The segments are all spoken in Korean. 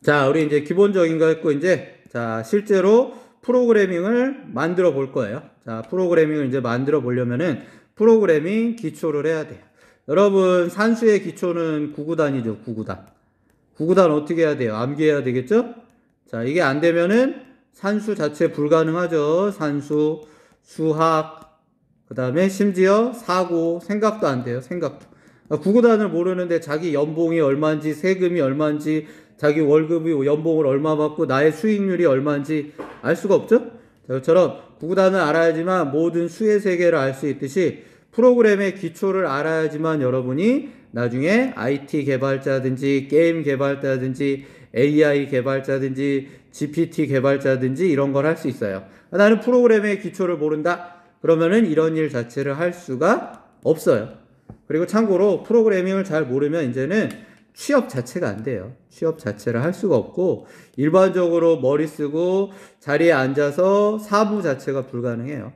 자, 우리 이제 기본적인 거 했고, 이제, 자, 실제로 프로그래밍을 만들어 볼 거예요. 자, 프로그래밍을 이제 만들어 보려면은 프로그래밍 기초를 해야 돼요. 여러분, 산수의 기초는 구구단이죠, 구구단. 구구단 어떻게 해야 돼요? 암기해야 되겠죠? 자, 이게 안 되면은 산수 자체 불가능하죠. 산수, 수학, 그 다음에 심지어 사고, 생각도 안 돼요, 생각도. 구구단을 모르는데 자기 연봉이 얼마인지, 세금이 얼마인지, 자기 월급이 연봉을 얼마 받고 나의 수익률이 얼마인지 알 수가 없죠? 자, 이처럼 구구단을 알아야지만 모든 수의 세계를 알 수 있듯이 프로그램의 기초를 알아야지만 여러분이 나중에 IT 개발자든지 게임 개발자든지 AI 개발자든지 GPT 개발자든지 이런 걸 할 수 있어요. 나는 프로그램의 기초를 모른다? 그러면은 이런 일 자체를 할 수가 없어요. 그리고 참고로 프로그래밍을 잘 모르면 이제는 취업 자체가 안 돼요. 취업 자체를 할 수가 없고 일반적으로 머리 쓰고 자리에 앉아서 사무 자체가 불가능해요.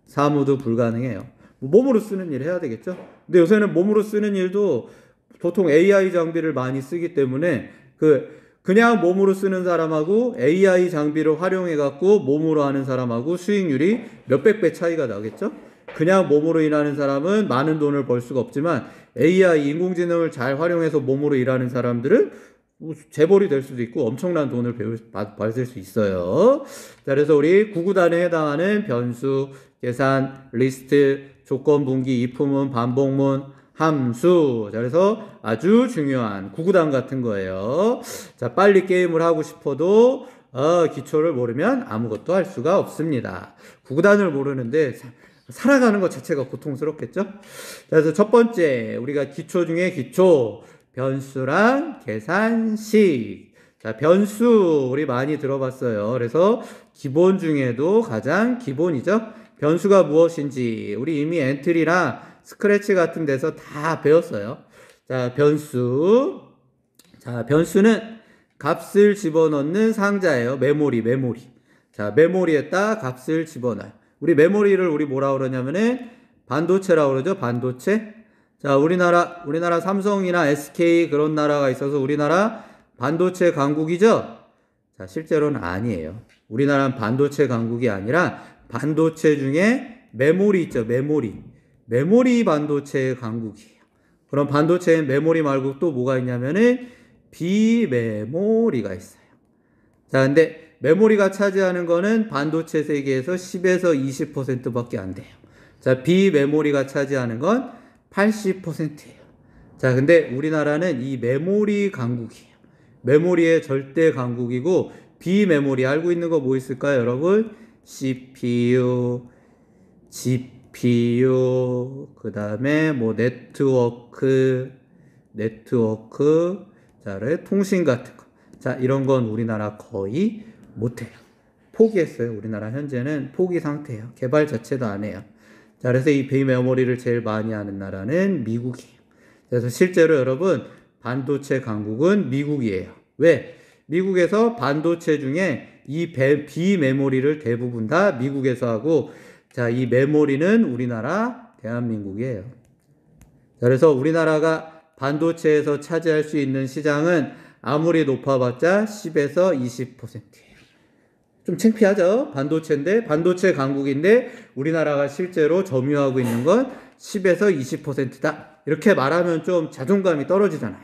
사무도 불가능해요. 몸으로 쓰는 일 해야 되겠죠? 근데 요새는 몸으로 쓰는 일도 보통 AI 장비를 많이 쓰기 때문에 그냥 몸으로 쓰는 사람하고 AI 장비를 활용해 갖고 몸으로 하는 사람하고 수익률이 몇백 배 차이가 나겠죠? 그냥 몸으로 일하는 사람은 많은 돈을 벌 수가 없지만 AI 인공지능을 잘 활용해서 몸으로 일하는 사람들은 재벌이 될 수도 있고 엄청난 돈을 받을 수 있어요. 자, 그래서 우리 구구단에 해당하는 변수, 계산, 리스트, 조건 분기, if문, 반복문, 함수. 자, 그래서 아주 중요한 구구단 같은 거예요. 자, 빨리 게임을 하고 싶어도 기초를 모르면 아무것도 할 수가 없습니다. 구구단을 모르는데 살아가는 것 자체가 고통스럽겠죠? 그래서 첫 번째, 우리가 기초 중에 기초, 변수랑 계산식. 자, 변수, 우리 많이 들어봤어요. 그래서 기본 중에도 가장 기본이죠? 변수가 무엇인지, 우리 이미 엔트리랑 스크래치 같은 데서 다 배웠어요. 자, 변수. 자, 변수는 값을 집어넣는 상자예요. 메모리. 자, 메모리에다 값을 집어넣어요. 우리 메모리를 우리 뭐라 그러냐면은 반도체라고 그러죠. 반도체. 자, 우리나라 삼성이나 SK 그런 나라가 있어서 우리나라 반도체 강국이죠. 자, 실제로는 아니에요. 우리나라는 반도체 강국이 아니라 반도체 중에 메모리 있죠. 메모리 반도체 강국이에요. 그럼 반도체엔 메모리 말고 또 뭐가 있냐면은 비메모리가 있어요. 자, 근데 메모리가 차지하는 거는 반도체 세계에서 10에서 20%밖에 안 돼요. 자, 비메모리가 차지하는 건 80%예요. 자, 근데 우리나라는 이 메모리 강국이에요. 메모리의 절대 강국이고 비메모리 알고 있는 거 뭐 있을까요, 여러분? CPU, GPU, 그 다음에 뭐 네트워크, 자, 통신 같은 거. 자, 이런 건 우리나라 거의 못해요. 포기했어요. 우리나라 현재는 포기 상태예요. 개발 자체도 안 해요. 자, 그래서 이 비메모리를 제일 많이 하는 나라는 미국이에요. 그래서 실제로 여러분 반도체 강국은 미국이에요. 왜? 미국에서 반도체 중에 이 비메모리를 대부분 다 미국에서 하고, 자, 이 메모리는 우리나라 대한민국이에요. 자, 그래서 우리나라가 반도체에서 차지할 수 있는 시장은 아무리 높아봤자 10에서 20%예요. 좀 창피하죠? 반도체인데, 반도체 강국인데 우리나라가 실제로 점유하고 있는 건 10에서 20%다. 이렇게 말하면 좀 자존감이 떨어지잖아요.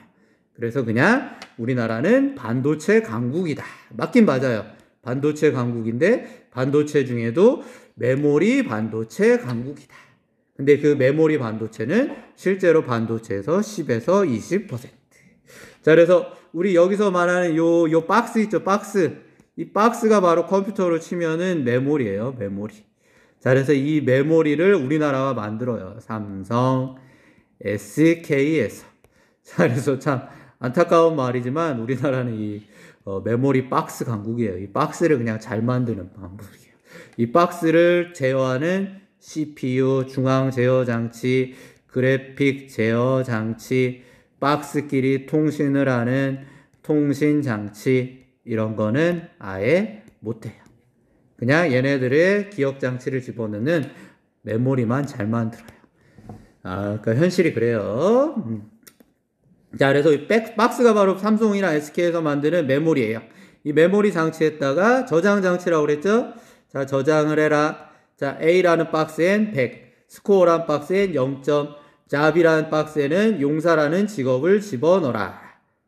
그래서 그냥 우리나라는 반도체 강국이다. 맞긴 맞아요. 반도체 강국인데 반도체 중에도 메모리 반도체 강국이다. 근데 그 메모리 반도체는 실제로 반도체에서 10에서 20%. 자, 그래서 우리 여기서 말하는 요 박스 있죠? 박스. 이 박스가 바로 컴퓨터로 치면은 메모리예요. 메모리. 자, 그래서 이 메모리를 우리나라가 만들어요. 삼성, SK에서. 자, 그래서 참 안타까운 말이지만 우리나라는 이 메모리 박스 강국이에요. 이 박스를 그냥 잘 만드는 방법이에요. 이 박스를 제어하는 CPU, 중앙 제어 장치, 그래픽 제어 장치, 박스끼리 통신을 하는 통신 장치, 이런 거는 아예 못해요. 그냥 얘네들의 기억 장치를 집어넣는 메모리만 잘 만들어요. 아, 그러니까 현실이 그래요. 자, 그래서 이 박스가 바로 삼성이나 SK에서 만드는 메모리예요. 이 메모리 장치에다가 저장 장치라고 그랬죠? 자, 저장을 해라. 자, A라는 박스엔 100, 스코어라는 박스엔 0점, 잡이라는 박스에는 용사라는 직업을 집어넣어라.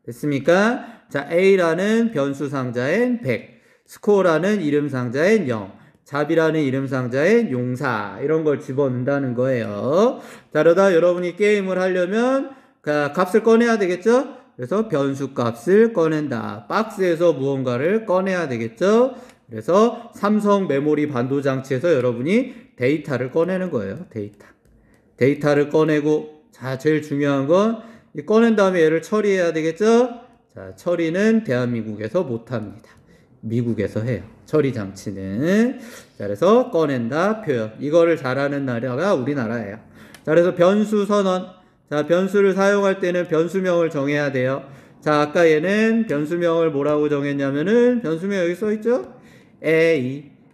됐습니까? 자, A라는 변수 상자엔 100, 스코어라는 이름 상자엔 0, 잡이라는 이름 상자엔 용사, 이런 걸 집어넣는다는 거예요. 자, 그러다 여러분이 게임을 하려면 값을 꺼내야 되겠죠? 그래서 변수 값을 꺼낸다. 박스에서 무언가를 꺼내야 되겠죠? 그래서 삼성 메모리 반도 장치에서 여러분이 데이터를 꺼내는 거예요. 데이터를 꺼내고, 자, 제일 중요한 건 꺼낸 다음에 얘를 처리해야 되겠죠? 자, 처리는 대한민국에서 못합니다. 미국에서 해요. 처리 장치는. 자, 그래서 꺼낸다 표현. 이거를 잘하는 나라가 우리나라예요. 자, 그래서 변수 선언. 자, 변수를 사용할 때는 변수명을 정해야 돼요. 자, 아까 얘는 변수명을 뭐라고 정했냐면은, 변수명 여기 써있죠?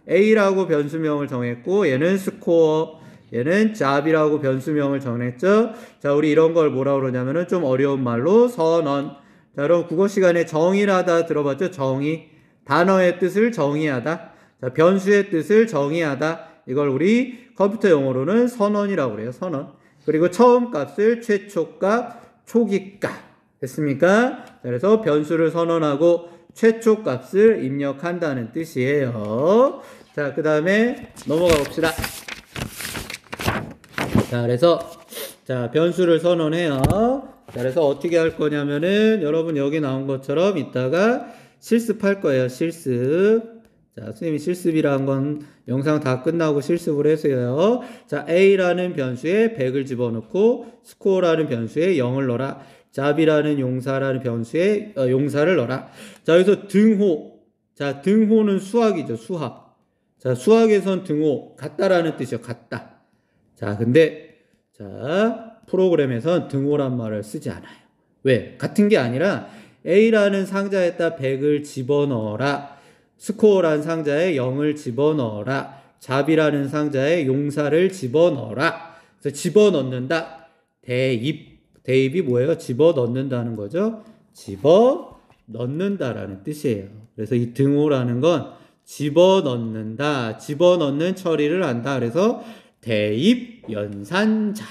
A라고 변수명을 정했고, 얘는 스코어, 얘는 잡이라고 변수명을 정했죠? 자, 우리 이런 걸 뭐라고 그러냐면은 좀 어려운 말로 선언. 자, 그럼 국어 시간에 정의하다 들어봤죠? 정의. 단어의 뜻을 정의하다. 자, 변수의 뜻을 정의하다. 이걸 우리 컴퓨터 용어로는 선언이라고 그래요. 선언. 그리고 처음 값을 최초값, 초기값. 됐습니까? 자, 그래서 변수를 선언하고 최초 값을 입력한다는 뜻이에요. 자, 그 다음에 넘어가 봅시다. 자, 그래서 자, 변수를 선언해요. 자, 그래서 어떻게 할 거냐면은 여러분 여기 나온 것처럼 이따가 실습할 거예요. 실습. 자, 선생님이 실습이란 건 영상 다 끝나고 실습을 해서요. 자, A라는 변수에 100을 집어넣고 스코어라는 변수에 0을 넣어라. 잡이라는 용사라는 변수에 용사를 넣어라. 자, 여기서 등호. 자, 등호는 수학이죠. 수학. 자, 수학에선 등호 같다라는 뜻이요. 같다. 자, 근데 자, 프로그램에선 등호란 말을 쓰지 않아요. 왜? 같은 게 아니라 A라는 상자에다 100을 집어넣어라. 스코어라는 상자에 0을 집어넣어라. 잡이라는 상자에 용사를 집어넣어라. 그래서 집어넣는다. 대입이 뭐예요? 집어넣는다는 거죠. 집어넣는다라는 뜻이에요. 그래서 이 등호라는 건 집어넣는다. 집어넣는 처리를 한다. 그래서 대입 연산자.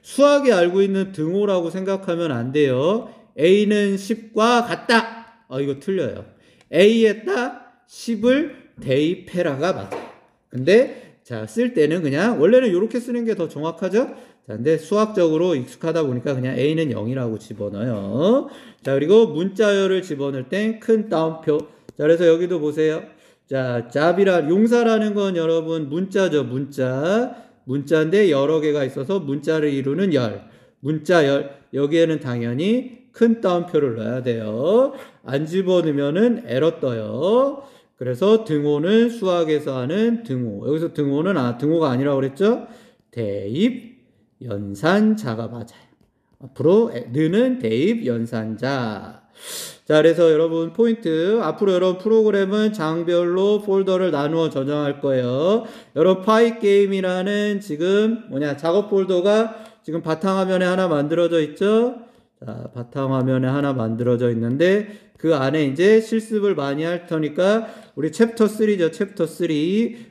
수학에 알고 있는 등호라고 생각하면 안 돼요. A는 10과 같다. 이거 틀려요. A에다 10을 대입해라가 맞아요. 근데 자, 쓸 때는 그냥 원래는 이렇게 쓰는 게 더 정확하죠? 자, 근데 수학적으로 익숙하다 보니까 그냥 A는 0이라고 집어넣어요. 자, 그리고 문자열을 집어넣을 땐 큰 따옴표. 자, 그래서 여기도 보세요. 자, 잡이라 용사라는 건 여러분 문자죠. 문자인데 여러 개가 있어서 문자를 이루는 열. 문자열. 여기에는 당연히 큰 따옴표를 넣어야 돼요. 안 집어넣으면은 에러 떠요. 그래서 등호는 수학에서 하는 등호. 여기서 등호는 등호가 아니라고 그랬죠? 대입 연산자가 맞아요. 앞으로 느는 대입 연산자. 자, 그래서 여러분 포인트. 앞으로 여러분 프로그램은 장별로 폴더를 나누어 저장할 거예요. 여러분 파이게임이라는 지금 작업 폴더가 지금 바탕화면에 하나 만들어져 있죠? 자, 바탕화면에 하나 만들어져 있는데 그 안에 이제 실습을 많이 할 테니까 우리 챕터 3죠. 챕터 3.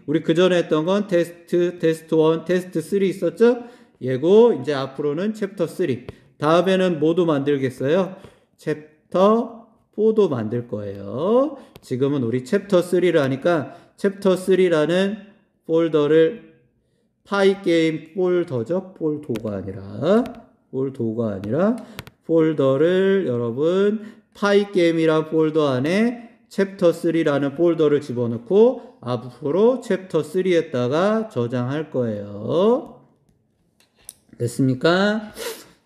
우리 그 전에 했던 건 테스트 1, 테스트 3 있었죠? 얘고 이제 앞으로는 챕터 3. 다음에는 뭐도 만들겠어요? 챕터 4도 만들 거예요. 지금은 우리 챕터 3를 하니까 챕터 3라는 폴더를 파이게임 폴더죠. 폴더가 아니라 폴더를 여러분 파이게임이란 폴더 안에 챕터 3라는 폴더를 집어넣고 앞으로 챕터 3에다가 저장할 거예요. 됐습니까?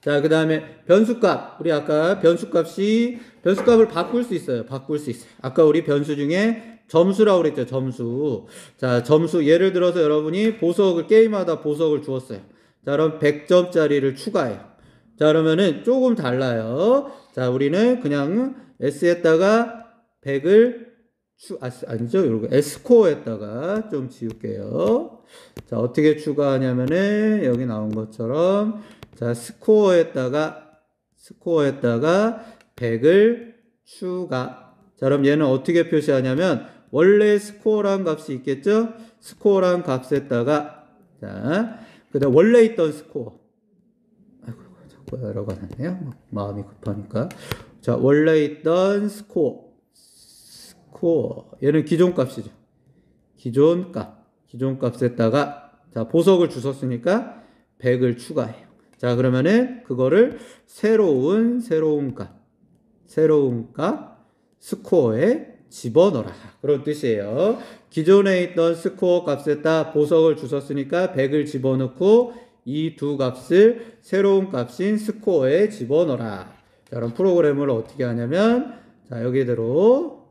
자, 그 다음에 변수값. 우리 아까 변수값을 바꿀 수 있어요. 아까 우리 변수 중에 점수라고 그랬죠. 점수. 자, 점수. 예를 들어서 여러분이 게임하다 보석을 주었어요. 자, 그럼 100점짜리를 추가해요. 자, 그러면은 조금 달라요. 자, 우리는 그냥 S에다가 100을 아니죠. 요거 S코어에다가 좀 지울게요. 자, 어떻게 추가하냐면은 여기 나온 것처럼 자, 스코어에다가 스코어에다가 100을 추가. 자, 그럼 얘는 어떻게 표시하냐면 원래 스코어란 값이 있겠죠? 스코어란 값에다가 자, 그다음 원래 있던 스코어. 아이고, 자꾸 에러가 나네요. 마음이 급하니까. 자, 원래 있던 스코어. 얘는 기존 값이죠. 기존 값에다가 자, 보석을 주셨으니까 100을 추가해요. 자, 그러면은 그거를 새로운 값 스코어에 집어넣어라. 그런 뜻이에요. 기존에 있던 스코어 값에다 보석을 주셨으니까 100을 집어넣고 이 두 값을 새로운 값인 스코어에 집어넣어라. 자, 그럼 프로그램을 어떻게 하냐면 자, 여기대로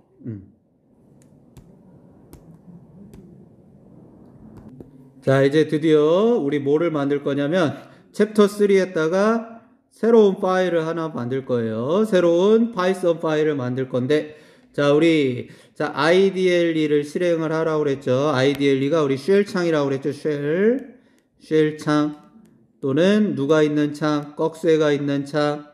자, 이제 드디어 우리 뭐를 만들 거냐면 챕터 3에다가 새로운 파일을 하나 만들 거예요. 새로운 파이썬 파일을 만들 건데 자, 우리 자, IDLE를 실행을 하라고 그랬죠. IDLE가 우리 쉘 창이라고 그랬죠. 쉘 창 또는 누가 있는 창, 꺽쇠가 있는 창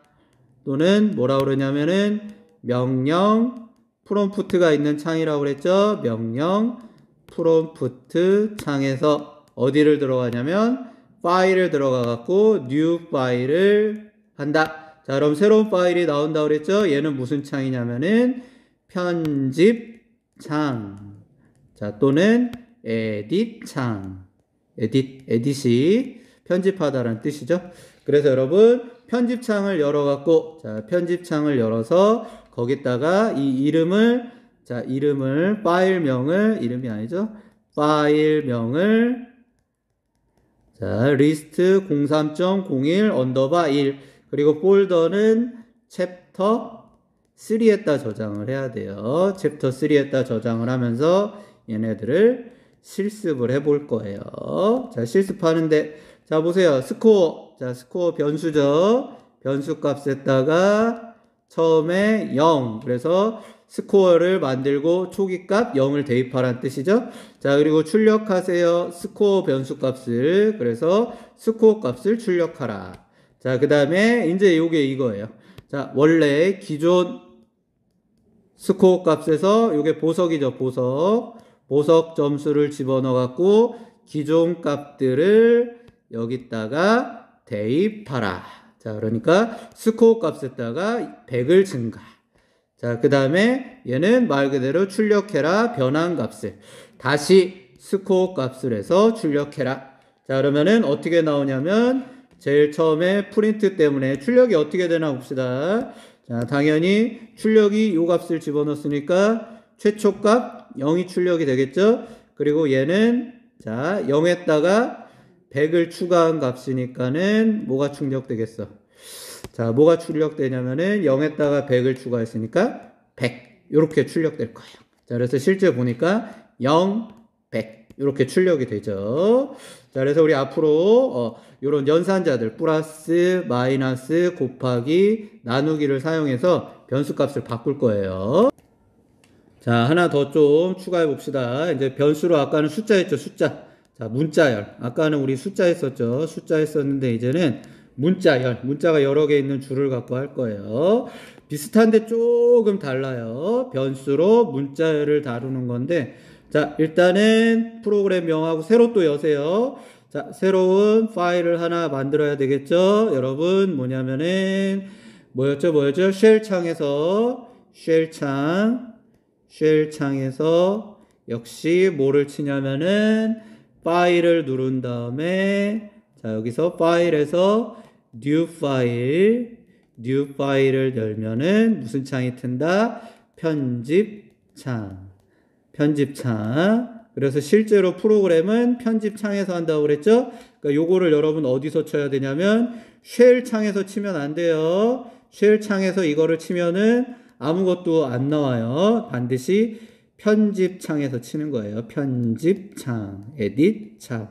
또는 뭐라고 그러냐면은 명령 프롬프트가 있는 창이라고 그랬죠. 명령 프롬프트 창에서 어디를 들어가냐면 파일을 들어가 갖고 new 파일을 한다. 자, 그럼 새로운 파일이 나온다 그랬죠. 얘는 무슨 창이냐면은 편집 창. 자, 또는 에딧 창. 에딧이 편집하다라는 뜻이죠. 그래서 여러분 편집 창을 열어 갖고 자, 편집 창을 열어서 거기다가 이 이름을 자, 파일명을 이름이 아니죠. 파일명을 자, 리스트 03.01_1 그리고 폴더는 챕터 3에다 저장을 해야 돼요. 챕터 3에다 저장을 하면서 얘네들을 실습을 해볼 거예요. 자, 실습하는데 자, 보세요. 스코어. 자, 스코어 변수죠. 변수 값에다가 처음에 0. 그래서 스코어를 만들고 초기값 0을 대입하라는 뜻이죠. 자, 그리고 출력하세요. 스코어 변수 값을. 그래서 스코어 값을 출력하라. 자, 그 다음에 이제 요게 이거예요. 자, 원래 기존 스코어 값에서 요게 보석이죠. 보석 점수를 집어넣어 갖고 기존 값들을 여기다가 대입하라. 자, 그러니까 스코어 값에다가 100을 증가. 자, 그 다음에 얘는 말 그대로 출력해라. 변환 값을 다시 스코어 값을 해서 출력해라. 자, 그러면은 어떻게 나오냐면 제일 처음에 프린트 때문에 출력이 어떻게 되나 봅시다. 자, 당연히 출력이 요 값을 집어넣었으니까 최초값 0이 출력이 되겠죠. 그리고 얘는 자, 0에다가 100을 추가한 값이니까는 뭐가 출력되겠어? 자, 뭐가 출력되냐면은 0에다가 100을 추가했으니까 100 이렇게 출력될 거예요. 자, 그래서 실제 보니까 0, 100 이렇게 출력이 되죠. 자, 그래서 우리 앞으로 이런 연산자들 플러스, 마이너스, 곱하기, 나누기를 사용해서 변수값을 바꿀 거예요. 자, 하나 더 좀 추가해 봅시다. 이제 변수로 아까는 숫자 했죠, 숫자. 자, 문자열. 아까는 우리 숫자 했었죠. 숫자 했었는데 이제는 문자열. 문자가 여러 개 있는 줄을 갖고 할 거예요. 비슷한데 조금 달라요. 변수로 문자열을 다루는 건데 자, 일단은 프로그램 명하고 새로 또 여세요. 자, 새로운 파일을 하나 만들어야 되겠죠. 여러분 뭐냐면은 뭐였죠? 쉘 창에서 역시 뭐를 치냐면은 파일을 누른 다음에 자, 여기서 파일에서 new 파일을 열면은 무슨 창이 튼다? 편집창. 그래서 실제로 프로그램은 편집창에서 한다고 그랬죠? 그러니까 요거를 여러분 어디서 쳐야 되냐면 쉘 창에서 치면 안 돼요. 쉘 창에서 이거를 치면은 아무것도 안 나와요. 반드시 편집창에서 치는 거예요. 편집창, 에딧창.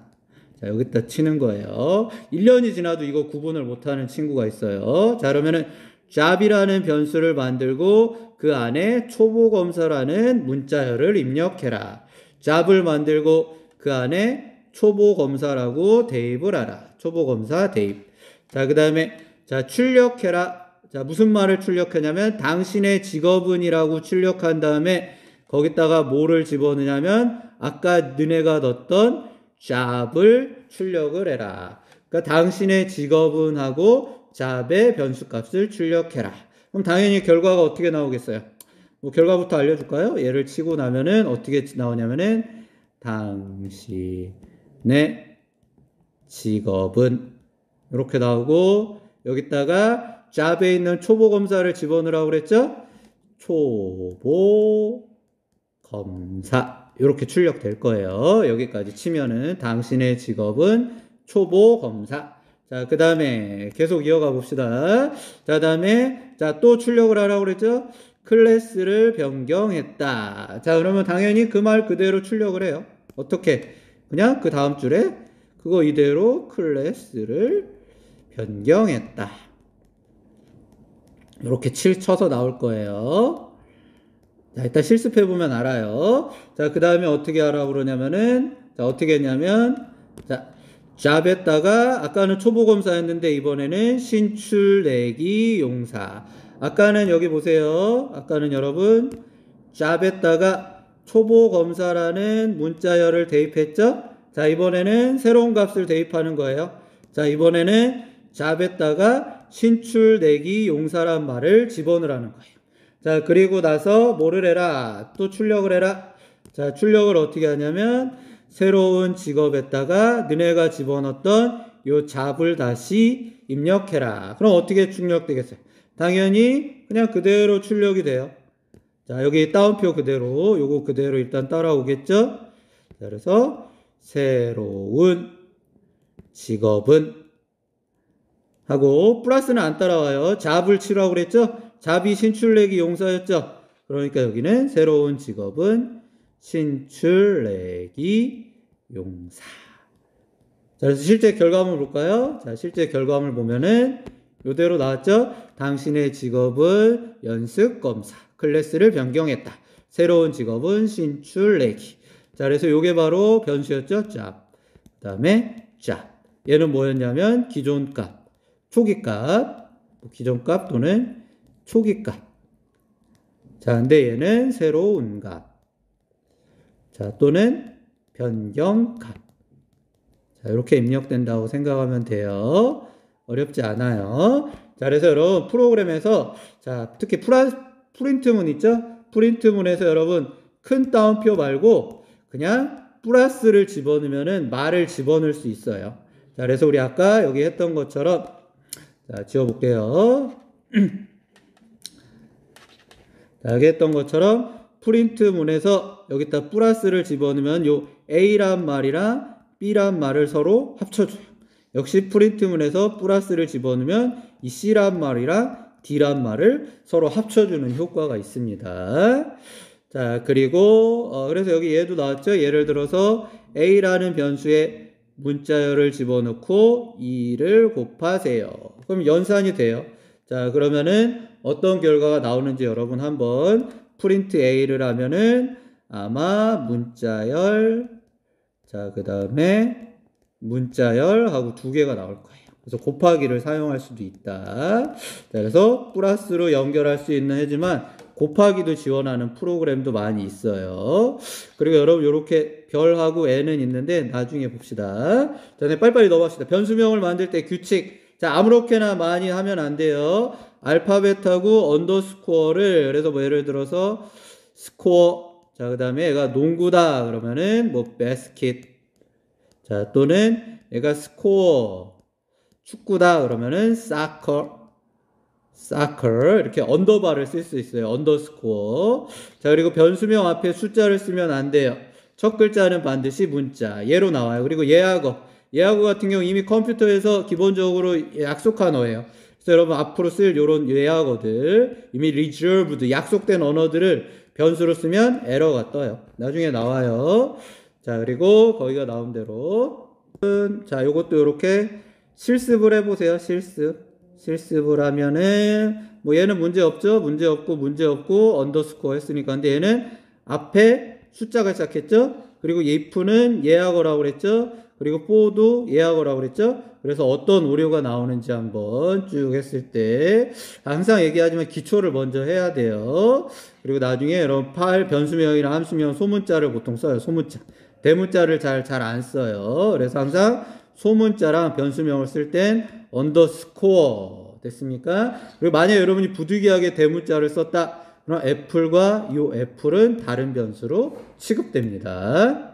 자, 여기다 치는 거예요. 1년이 지나도 이거 구분을 못하는 친구가 있어요. 자, 그러면은 잡이라는 변수를 만들고 그 안에 초보검사라는 문자열을 입력해라. 잡을 만들고 그 안에 초보검사라고 대입을 하라. 초보검사 대입. 자, 그 다음에 자, 출력해라. 자, 무슨 말을 출력하냐면 당신의 직업은이라고 출력한 다음에 거기다가 뭐를 집어넣냐면 아까 너네가 넣었던 job을 출력을 해라. 그러니까 당신의 직업은 하고 job의 변수값을 출력해라. 그럼 당연히 결과가 어떻게 나오겠어요? 뭐 결과부터 알려줄까요? 얘를 치고 나면은 어떻게 나오냐면은 당신의 직업은 이렇게 나오고 여기다가 job에 있는 초보 검사를 집어넣으라고 그랬죠? 초보 검사 이렇게 출력될 거예요. 여기까지 치면은 당신의 직업은 초보 검사. 자, 그 다음에 계속 이어가 봅시다. 자, 다음에 자, 또 출력을 하라고 그랬죠? 클래스를 변경했다. 자, 그러면 당연히 그 말 그대로 출력을 해요. 어떻게? 그냥 그 다음 줄에 그거 이대로 클래스를 변경했다. 이렇게 쳐서 나올 거예요. 자, 일단 실습해보면 알아요. 자, 그 다음에 어떻게 하라고 그러냐면은, 자, 어떻게 했냐면, 자, job에다가, 아까는 초보검사였는데, 이번에는 신출내기 용사. 아까는 여기 보세요. 아까는 여러분, job에다가 초보검사라는 문자열을 대입했죠? 자, 이번에는 새로운 값을 대입하는 거예요. 자, 이번에는 job에다가 신출내기 용사란 말을 집어넣으라는 거예요. 자, 그리고 나서 뭐를 해라? 또 출력을 해라. 자, 출력을 어떻게 하냐면 새로운 직업에다가 너네가 집어넣었던 요 job을 다시 입력해라. 그럼 어떻게 출력되겠어요? 당연히 그냥 그대로 출력이 돼요. 자, 여기 따옴표 그대로 요거 그대로 일단 따라오겠죠? 자, 그래서 새로운 직업은 하고 플러스는 안 따라와요. job을 치라고 그랬죠? job이 신출내기 용사였죠? 그러니까 여기는 새로운 직업은 신출내기 용사. 자, 그래서 실제 결과물 볼까요? 자, 실제 결과물 보면은 요대로 나왔죠? 당신의 직업은 연습검사. 클래스를 변경했다. 새로운 직업은 신출내기. 자, 그래서 요게 바로 변수였죠? job. 그 다음에 job. 얘는 뭐였냐면 기존값, 초기값, 기존값 또는 초기값. 자, 근데 얘는 새로운 값. 자, 또는 변경값. 자, 이렇게 입력된다고 생각하면 돼요. 어렵지 않아요. 자, 그래서 여러분 프로그램에서 자, 특히 프린트문 있죠? 프린트문에서 여러분 큰 따옴표 말고 그냥 플러스를 집어넣으면은 말을 집어넣을 수 있어요. 자, 그래서 우리 아까 여기 했던 것처럼 자, 지워볼게요. 자, 여기 했던 것처럼 프린트문에서 여기다 플러스를 집어넣으면 요 A란 말이랑 B란 말을 서로 합쳐줘요. 역시 프린트문에서 플러스를 집어넣으면 이 C란 말이랑 D란 말을 서로 합쳐주는 효과가 있습니다. 자, 그리고 그래서 여기 얘도 나왔죠. 예를 들어서 A라는 변수에 문자열을 집어넣고 2를 곱하세요. 그럼 연산이 돼요. 자, 그러면은 어떤 결과가 나오는지 여러분 한번 프린트 A를 하면은 아마 문자열, 자, 그 다음에 문자열하고 두 개가 나올 거예요. 그래서 곱하기를 사용할 수도 있다. 자, 그래서 플러스로 연결할 수 있는 하지만 곱하기도 지원하는 프로그램도 많이 있어요. 그리고 여러분 이렇게 별하고 n은 있는데 나중에 봅시다. 자, 네, 빨리빨리 넘어갑시다. 변수명을 만들 때 규칙. 자, 아무렇게나 많이 하면 안 돼요. 알파벳하고 언더스코어를 그래서 뭐 예를 들어서 스코어, 자, 그 다음에 얘가 농구다 그러면은 뭐 바스켓, 자, 또는 얘가 스코어 축구다 그러면은 사커 이렇게 언더바를 쓸 수 있어요. 언더스코어. 자, 그리고 변수명 앞에 숫자를 쓰면 안 돼요. 첫 글자는 반드시 문자 얘로 나와요. 그리고 예하고 같은 경우 이미 컴퓨터에서 기본적으로 약속한 어예요. 그래서 여러분 앞으로 쓸 요런 예하고들 이미 reserved 약속된 언어들을 변수로 쓰면 에러가 떠요. 나중에 나와요. 자, 그리고 거기가 나온 대로 자, 요것도 이렇게 실습을 해보세요. 실습을 하면은 뭐 얘는 문제 없죠. 문제 없고 언더스코어 했으니까. 근데 얘는 앞에 숫자가 시작했죠. 그리고 if는 예하고라고 그랬죠. 그리고 for도 예하고라고 그랬죠? 그래서 어떤 오류가 나오는지 한번 쭉 했을 때 항상 얘기하지만 기초를 먼저 해야 돼요. 그리고 나중에 여러분 변수명이나 함수명 소문자를 보통 써요. 소문자. 대문자를 잘 안 써요. 그래서 항상 소문자랑 변수명을 쓸 땐 언더스코어 됐습니까? 그리고 만약 여러분이 부득이하게 대문자를 썼다. 그럼 애플과 이 애플은 다른 변수로 취급됩니다.